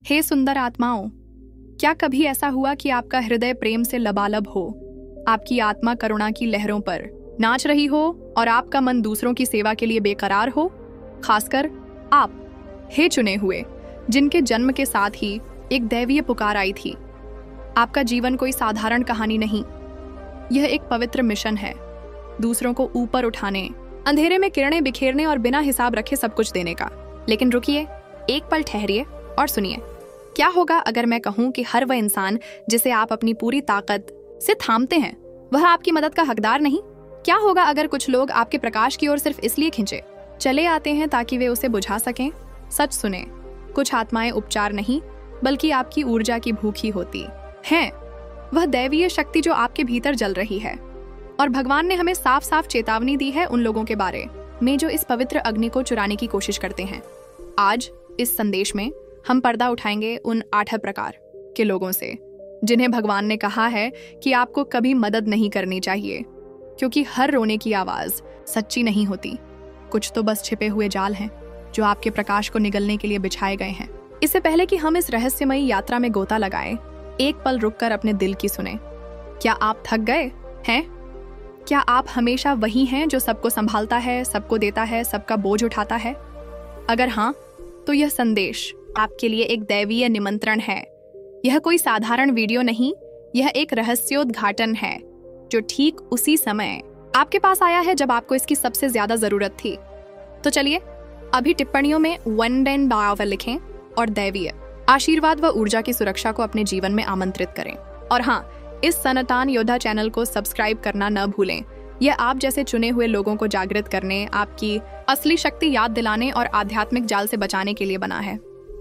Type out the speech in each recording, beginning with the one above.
हे सुंदर आत्माओं, क्या कभी ऐसा हुआ कि आपका हृदय प्रेम से लबालब हो, आपकी आत्मा करुणा की लहरों पर नाच रही हो और आपका मन दूसरों की सेवा के लिए बेकरार हो? खासकर आप, हे चुने हुए, जिनके जन्म के साथ ही एक दैवीय पुकार आई थी। आपका जीवन कोई साधारण कहानी नहीं, यह एक पवित्र मिशन है, दूसरों को ऊपर उठाने, अंधेरे में किरणें बिखेरने और बिना हिसाब रखे सब कुछ देने का। लेकिन रुकिए, एक पल ठहरिए और सुनिए। क्या होगा अगर मैं कहूं कि हर वह इंसान जिसे आप अपनी पूरी ताकत से थामते हैं, वह आपकी मदद का हकदार नहीं? क्या होगा अगर कुछ लोग आपके प्रकाश की ओर सिर्फ इसलिए खींचे चले आते हैं ताकि वे उसे बुझा सकें? सच सुने, कुछ आत्माएं उपचार नहीं बल्कि आपकी ऊर्जा की भूखी होती हैं। वह दैवीय शक्ति जो आपके भीतर जल रही है। और भगवान ने हमें साफ साफ चेतावनी दी है उन लोगों के बारे में जो इस पवित्र अग्नि को चुराने की कोशिश करते हैं। आज इस संदेश में हम पर्दा उठाएंगे उन 8 प्रकार के लोगों से जिन्हें भगवान ने कहा है कि आपको कभी मदद नहीं करनी चाहिए, क्योंकि हर रोने की आवाज सच्ची नहीं होती। कुछ तो बस छिपे हुए जाल हैं जो आपके प्रकाश को निगलने के लिए बिछाए गए हैं। इससे पहले कि हम इस रहस्यमयी यात्रा में गोता लगाएं, एक पल रुककर अपने दिल की सुने। क्या आप थक गए हैं? क्या आप हमेशा वही हैं जो सबको संभालता है, सबको देता है, सबका बोझ उठाता है? अगर हाँ, तो यह संदेश आपके लिए एक दैवीय निमंत्रण है। यह कोई साधारण वीडियो नहीं, यह एक रहस्योद्घाटन है जो ठीक उसी समय आपके पास आया है जब आपको इसकी सबसे ज्यादा जरूरत थी। तो चलिए अभी टिप्पणियों में वंडन बायोवर लिखें और दैवीय आशीर्वाद व ऊर्जा की सुरक्षा को अपने जीवन में आमंत्रित करें। और हाँ, इस सनातन योद्धा चैनल को सब्सक्राइब करना न भूलें। यह आप जैसे चुने हुए लोगों को जागृत करने, आपकी असली शक्ति याद दिलाने और आध्यात्मिक जाल से बचाने के लिए बना है।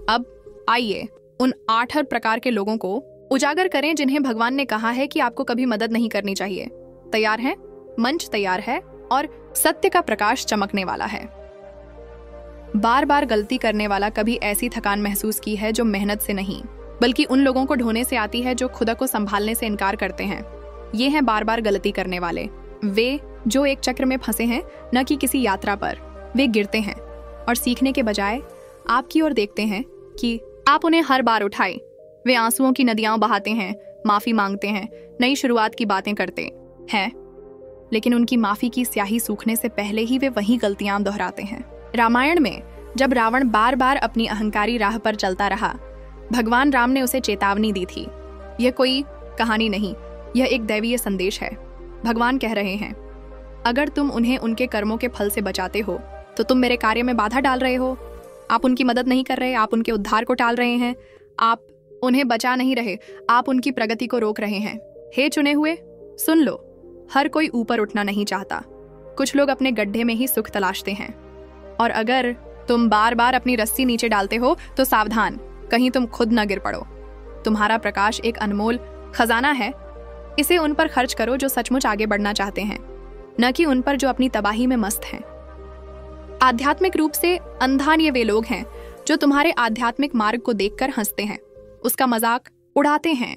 अब आइए उन 8 प्रकार के लोगों को उजागर करें जिन्हें भगवान ने कहा है कि आपको कभी मदद नहीं करनी चाहिए। तैयार हैं? मंच तैयार है और सत्य का प्रकाश चमकने वाला है। बार बार गलती करने वाला कभी ऐसी थकान महसूस की है जो मेहनत से नहीं बल्कि उन लोगों को ढोने से आती है जो खुद को संभालने से इनकार करते हैं। ये हैं बार बार गलती करने वाले, वे जो एक चक्र में फंसे हैं, न कि किसी यात्रा पर। वे गिरते हैं और सीखने के बजाय आपकी ओर देखते हैं कि आप उन्हें हर बार उठाएं। वे आंसुओं की नदियां बहाते हैं, माफी मांगते हैं, नई शुरुआत की बातें करते हैं, लेकिन उनकी माफी की स्याही सूखने से पहले ही वे वही गलतियां दोहराते हैं। रामायण में जब रावण बार बार अपनी अहंकारी राह पर चलता रहा, भगवान राम ने उसे चेतावनी दी थी। यह कोई कहानी नहीं, यह एक दैवीय संदेश है। भगवान कह रहे हैं, अगर तुम उन्हें उनके कर्मों के फल से बचाते हो तो तुम मेरे कार्य में बाधा डाल रहे हो। आप उनकी मदद नहीं कर रहे, आप उनके उद्धार को टाल रहे हैं, आप उन्हें बचा नहीं रहे, आप उनकी प्रगति को रोक रहे हैं। हे चुने हुए, सुन लो, हर कोई ऊपर उठना नहीं चाहता। कुछ लोग अपने गड्ढे में ही सुख तलाशते हैं। और अगर तुम बार बार अपनी रस्सी नीचे डालते हो तो सावधान, कहीं तुम खुद न गिर पड़ो। तुम्हारा प्रकाश एक अनमोल खजाना है। इसे उन पर खर्च करो जो सचमुच आगे बढ़ना चाहते हैं, न कि उन पर जो अपनी तबाही में मस्त हैं। आध्यात्मिक रूप से अंधान ये वे लोग हैं जो तुम्हारे आध्यात्मिक मार्ग को देखकर हंसते हैं, उसका मजाक उड़ाते हैं।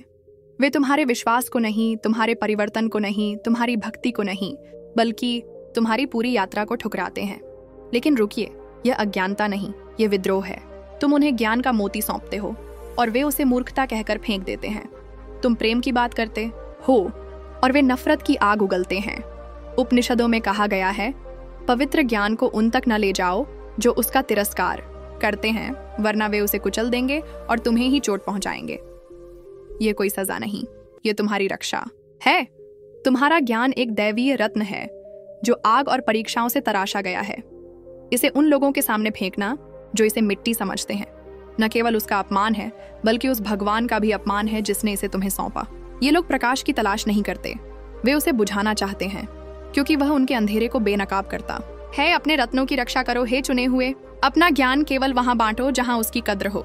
वे तुम्हारे विश्वास को नहीं, तुम्हारे परिवर्तन को नहीं, तुम्हारी भक्ति को नहीं, बल्कि तुम्हारी पूरी यात्रा को ठुकराते हैं। लेकिन रुकिए, यह अज्ञानता नहीं, यह विद्रोह है। तुम उन्हें ज्ञान का मोती सौंपते हो और वे उसे मूर्खता कहकर फेंक देते हैं। तुम प्रेम की बात करते हो और वे नफरत की आग उगलते हैं। उपनिषदों में कहा गया है, पवित्र ज्ञान को उन तक न ले जाओ जो उसका तिरस्कार करते हैं, वरना वे उसे कुचल देंगे और तुम्हें ही चोट पहुंचाएंगे। ये कोई सजा नहीं, ये तुम्हारी रक्षा है। तुम्हारा ज्ञान एक दैवीय रत्न है जो आग और परीक्षाओं से तराशा गया है। इसे उन लोगों के सामने फेंकना जो इसे मिट्टी समझते हैं, न केवल उसका अपमान है बल्कि उस भगवान का भी अपमान है जिसने इसे तुम्हें सौंपा। ये लोग प्रकाश की तलाश नहीं करते, वे उसे बुझाना चाहते हैं, क्योंकि वह उनके अंधेरे को बेनकाब करता है। अपने रत्नों की रक्षा करो हे चुने हुए। अपना ज्ञान केवल वहां बांटो जहां उसकी कद्र हो।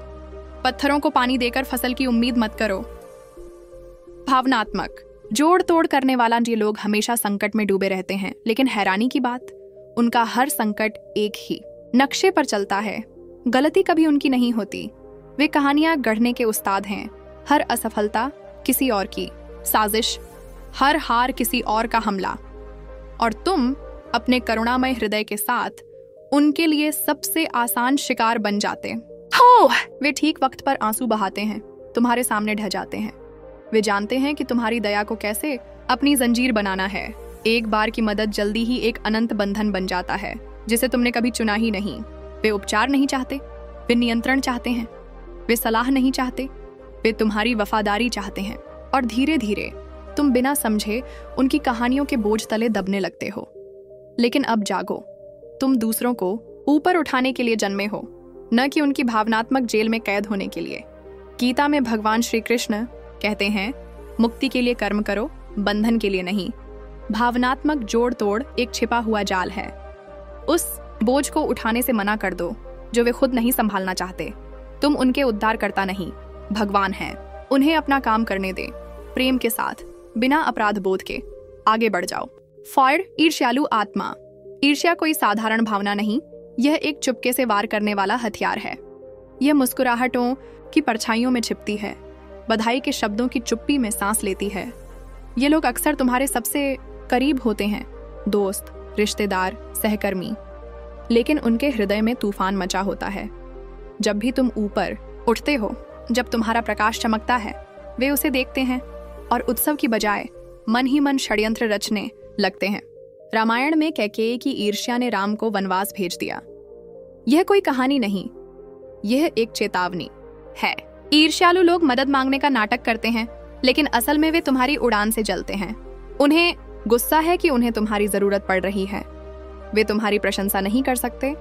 पत्थरों को पानी देकर फसल की उम्मीद मत करो। भावनात्मक जोड़ तोड़ करने वाला ये लोग हमेशा संकट में डूबे रहते हैं, लेकिन हैरानी की बात, उनका हर संकट एक ही नक्शे पर चलता है। गलती कभी उनकी नहीं होती। वे कहानियां गढ़ने के उस्ताद हैं। हर असफलता किसी और की साजिश, हर हार किसी और का हमला। और तुम अपने करुणामय हृदय के साथ उनके लिए सबसे आसान शिकार बन जाते हो। वे ठीक वक्त पर आंसू बहाते हैं, तुम्हारे सामने ढह जाते हैं। वे जानते हैं कि तुम्हारी दया को कैसे अपनी जंजीर बनाना है। एक बार की मदद जल्दी ही एक अनंत बंधन बन जाता है जिसे तुमने कभी चुना ही नहीं। वे उपचार नहीं चाहते, वे नियंत्रण चाहते हैं। वे सलाह नहीं चाहते, वे तुम्हारी वफादारी चाहते हैं। और धीरे धीरे तुम बिना समझे उनकी कहानियों के बोझ तले दबने लगते हो। लेकिन अब जागो, तुम दूसरों को ऊपर उठाने के लिए जन्मे हो, न कि उनकी भावनात्मक जेल में कैद होने के लिए। गीता में भगवान श्री कृष्ण कहते हैं, मुक्ति के लिए कर्म करो, बंधन के लिए नहीं। भावनात्मक जोड़ तोड़ एक छिपा हुआ जाल है। उस बोझ को उठाने से मना कर दो जो वे खुद नहीं संभालना चाहते। तुम उनके उद्धारकर्ता नहीं, भगवान हैं। उन्हें अपना काम करने दे, प्रेम के साथ, बिना अपराध बोध के आगे बढ़ जाओ। फायर, ईर्ष्यालु आत्मा। ईर्ष्या कोई साधारण भावना नहीं, यह एक चुपके से वार करने वाला हथियार है। यह मुस्कुराहटों की परछाइयों में छिपती है, बधाई के शब्दों की चुप्पी में सांस लेती है। ये लोग अक्सर तुम्हारे सबसे करीब होते हैं, दोस्त, रिश्तेदार, सहकर्मी, लेकिन उनके हृदय में तूफान मचा होता है। जब भी तुम ऊपर उठते हो, जब तुम्हारा प्रकाश चमकता है, वे उसे देखते हैं और उत्सव की बजाय मन ही मन षड्यंत्र रचने लगते हैं। रामायण में कैकेयी की ईर्ष्या ने राम को वनवास भेज दिया। यह कोई कहानी नहीं, यह एक चेतावनी है। ईर्ष्यालु लोग मदद मांगने का नाटक करते हैं, लेकिन असल में वे तुम्हारी उड़ान से जलते हैं। उन्हें गुस्सा है कि उन्हें तुम्हारी जरूरत पड़ रही है। वे तुम्हारी प्रशंसा नहीं कर सकते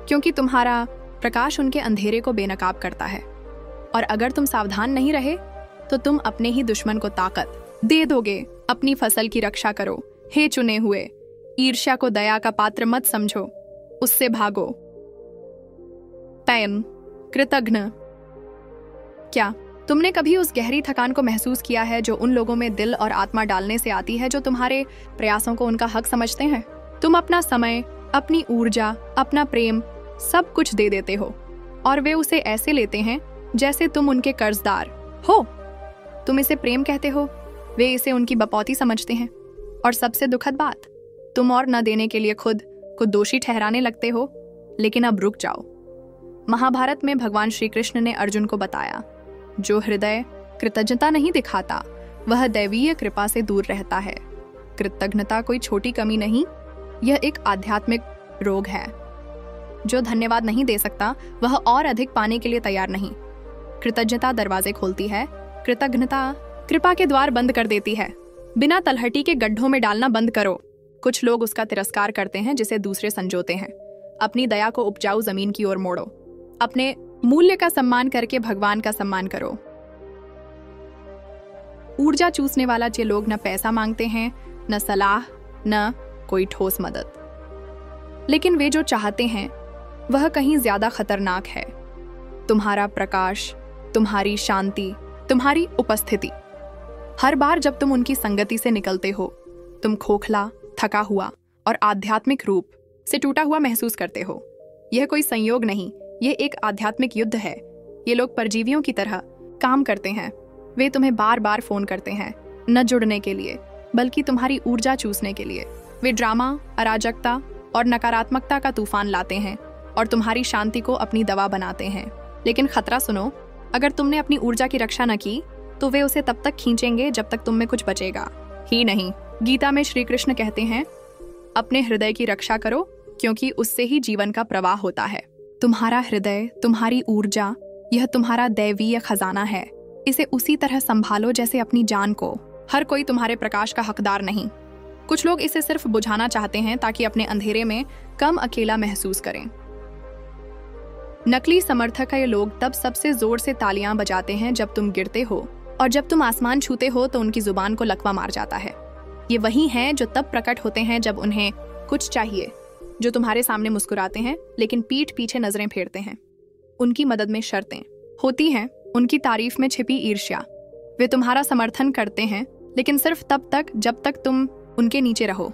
क्योंकि तुम्हारा प्रकाश उनके अंधेरे को बेनकाब करता है। और अगर तुम सावधान नहीं रहे तो तुम अपने ही दुश्मन को ताकत दे दोगे। अपनी फसल की रक्षा करो, हे चुने हुए। ईर्ष्या को दया का पात्र मत समझो, उससे भागो। पैन, कृतघ्न। क्या तुमने कभी उस गहरी थकान को महसूस किया है जो उन लोगों में दिल और आत्मा डालने से आती है जो तुम्हारे प्रयासों को उनका हक समझते हैं? तुम अपना समय, अपनी ऊर्जा, अपना प्रेम सब कुछ दे देते हो और वे उसे ऐसे लेते हैं जैसे तुम उनके कर्जदार हो। तुम इसे प्रेम कहते हो, वे इसे उनकी बपौती समझते हैं। और सबसे दुखद बात, तुम और न देने के लिए खुद को दोषी ठहराने लगते हो। लेकिन अब रुक जाओ। महाभारत में भगवान श्री कृष्ण ने अर्जुन को बताया, जो हृदय कृतज्ञता नहीं दिखाता वह दैवीय कृपा से दूर रहता है। कृतज्ञता कोई छोटी कमी नहीं, यह एक आध्यात्मिक रोग है। जो धन्यवाद नहीं दे सकता वह और अधिक पाने के लिए तैयार नहीं। कृतज्ञता दरवाजे खोलती है, कृतज्ञता कृपा के द्वार बंद कर देती है। बिना तलहटी के गड्ढों में डालना बंद करो। कुछ लोग उसका तिरस्कार करते हैं जिसे दूसरे संजोते हैं। अपनी दया को उपजाऊ जमीन की ओर मोड़ो। अपने मूल्य का सम्मान करके भगवान का सम्मान करो। ऊर्जा चूसने वाला जो लोग न पैसा मांगते हैं, न सलाह, न कोई ठोस मदद, लेकिन वे जो चाहते हैं वह कहीं ज्यादा खतरनाक है। तुम्हारा प्रकाश, तुम्हारी शांति, तुम्हारी उपस्थिति। हर बार जब तुम उनकी संगति से निकलते हो, तुम खोखला, थका हुआ और आध्यात्मिक रूप से टूटा हुआ महसूस करते हो। यह कोई संयोग नहीं, यह एक आध्यात्मिक युद्ध है। ये लोग परजीवियों की तरह काम करते हैं। वे तुम्हें बार बार फोन करते हैं, न जुड़ने के लिए बल्कि तुम्हारी ऊर्जा चूसने के लिए। वे ड्रामा, अराजकता और नकारात्मकता का तूफान लाते हैं और तुम्हारी शांति को अपनी दवा बनाते हैं। लेकिन खतरा सुनो, अगर तुमने अपनी ऊर्जा की रक्षा न की तो वे उसे तब तक खींचेंगे जब तक तुम में कुछ बचेगा ही नहीं। गीता में श्री कृष्ण कहते हैं, अपने हृदय की रक्षा करो क्योंकि उससे ही जीवन का प्रवाह होता है। तुम्हारा हृदय, तुम्हारी ऊर्जा, यह तुम्हारा दैवीय खजाना है। इसे उसी तरह संभालो जैसे अपनी जान को। हर कोई तुम्हारे प्रकाश का हकदार नहीं। कुछ लोग इसे सिर्फ बुझाना चाहते हैं ताकि अपने अंधेरे में कम अकेला महसूस करें। नकली समर्थक ये लोग तब सबसे जोर से तालियां बजाते हैं जब तुम गिरते हो, और जब तुम आसमान छूते हो तो उनकी जुबान को लकवा मार जाता है। ये वही हैं जो तब प्रकट होते हैं जब उन्हें कुछ चाहिए, जो तुम्हारे सामने मुस्कुराते हैं लेकिन पीठ पीछे नजरें फेरते हैं। उनकी मदद में शर्तें होती हैं, उनकी तारीफ में छिपी ईर्ष्या। वे तुम्हारा समर्थन करते हैं लेकिन सिर्फ तब तक जब तक तुम उनके नीचे रहो।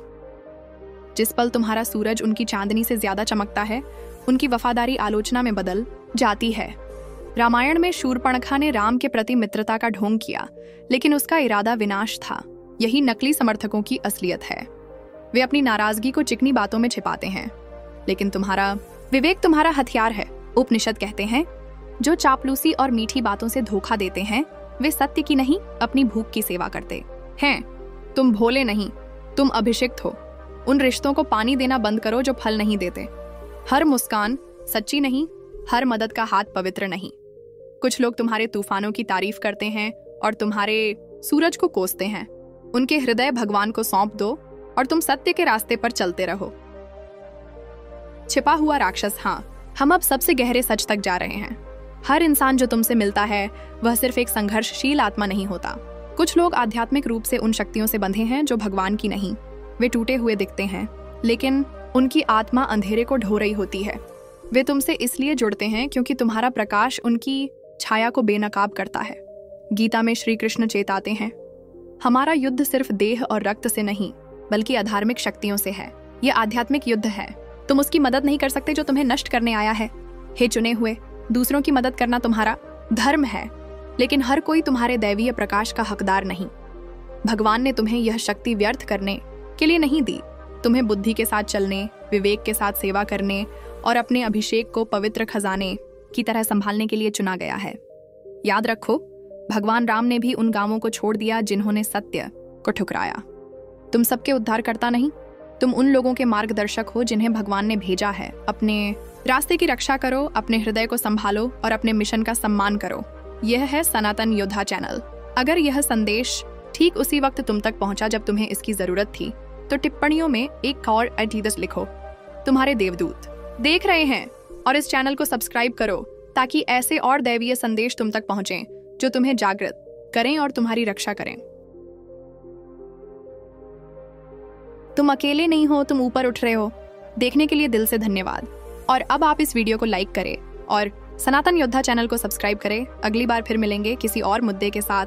जिस पल तुम्हारा सूरज उनकी चांदनी से ज्यादा चमकता है, उनकी वफादारी आलोचना में बदल जाती है। रामायण में शूर्पणखा ने राम के प्रति मित्रता का ढोंग किया, लेकिन उसका इरादा विनाश था। यही नकली समर्थकों की असलियत है। वे अपनी नाराजगी को चिकनी बातों में छिपाते हैं, लेकिन तुम्हारा विवेक तुम्हारा हथियार है। उपनिषद कहते हैं, जो चापलूसी और मीठी बातों से धोखा देते हैं वे सत्य की नहीं अपनी भूख की सेवा करते हैं। तुम भोले नहीं, तुम अभिषिक्त हो। उन रिश्तों को पानी देना बंद करो जो फल नहीं देते। हर मुस्कान सच्ची नहीं, हर मदद का हाथ पवित्र नहीं। कुछ लोग तुम्हारे तूफानों की तारीफ करते हैं और तुम्हारे सूरज को कोसते हैं। उनके हृदय भगवान को सौंप दो और तुम सत्य के रास्ते पर चलते रहो। छिपा हुआ राक्षस। हाँ, हम अब सबसे गहरे सच तक जा रहे हैं। हर इंसान जो तुमसे मिलता है वह सिर्फ एक संघर्षशील आत्मा नहीं होता। कुछ लोग आध्यात्मिक रूप से उन शक्तियों से बंधे हैं जो भगवान की नहीं। वे टूटे हुए दिखते हैं, लेकिन उनकी आत्मा अंधेरे को ढो रही होती है। वे तुमसे इसलिए जुड़ते हैं क्योंकि तुम्हारा प्रकाश उनकी छाया को बेनकाब करता है। गीता में श्री कृष्ण चेताते हैं, हमारा युद्ध सिर्फ देह और रक्त से नहीं बल्कि अधार्मिक शक्तियों से है। यह आध्यात्मिक युद्ध है। तुम उसकी मदद नहीं कर सकते जो तुम्हें नष्ट करने आया है। हे चुने हुए, दूसरों की मदद करना तुम्हारा धर्म है, लेकिन हर कोई तुम्हारे दैवीय प्रकाश का हकदार नहीं। भगवान ने तुम्हें यह शक्ति व्यर्थ करने के लिए नहीं दी। तुम्हें बुद्धि के साथ चलने, विवेक के साथ सेवा करने और अपने अभिषेक को पवित्र खजाने की तरह संभालने के लिए चुना गया है। याद रखो, भगवान राम ने भी उन गांवों को छोड़ दिया जिन्होंने सत्य को ठुकराया। तुम सबके उद्धारकर्ता नहीं, तुम उन लोगों के मार्गदर्शक हो जिन्हें भगवान ने भेजा है। अपने रास्ते की रक्षा करो, अपने हृदय को संभालो और अपने मिशन का सम्मान करो। यह है सनातन योद्धा चैनल। अगर यह संदेश ठीक उसी वक्त तुम तक पहुंचा जब तुम्हें इसकी जरूरत थी, तो टिप्पणियों में एक और एटीदस लिखो। तुम्हारे देवदूत देख रहे हैं, और इस चैनल को सब्सक्राइब करो ताकि ऐसे और दैवीय संदेश तुम तक पहुंचें जो तुम्हें जागृत करें और तुम्हारी रक्षा करें। तुम अकेले नहीं हो, तुम ऊपर उठ रहे हो। देखने के लिए दिल से धन्यवाद। और अब आप इस वीडियो को लाइक करें और सनातन योद्धा चैनल को सब्सक्राइब करें। अगली बार फिर मिलेंगे किसी और मुद्दे के साथ।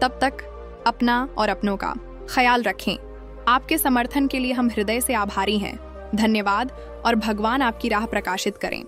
तब तक अपना और अपनों का ख्याल रखें। आपके समर्थन के लिए हम हृदय से आभारी हैं। धन्यवाद और भगवान आपकी राह प्रकाशित करें।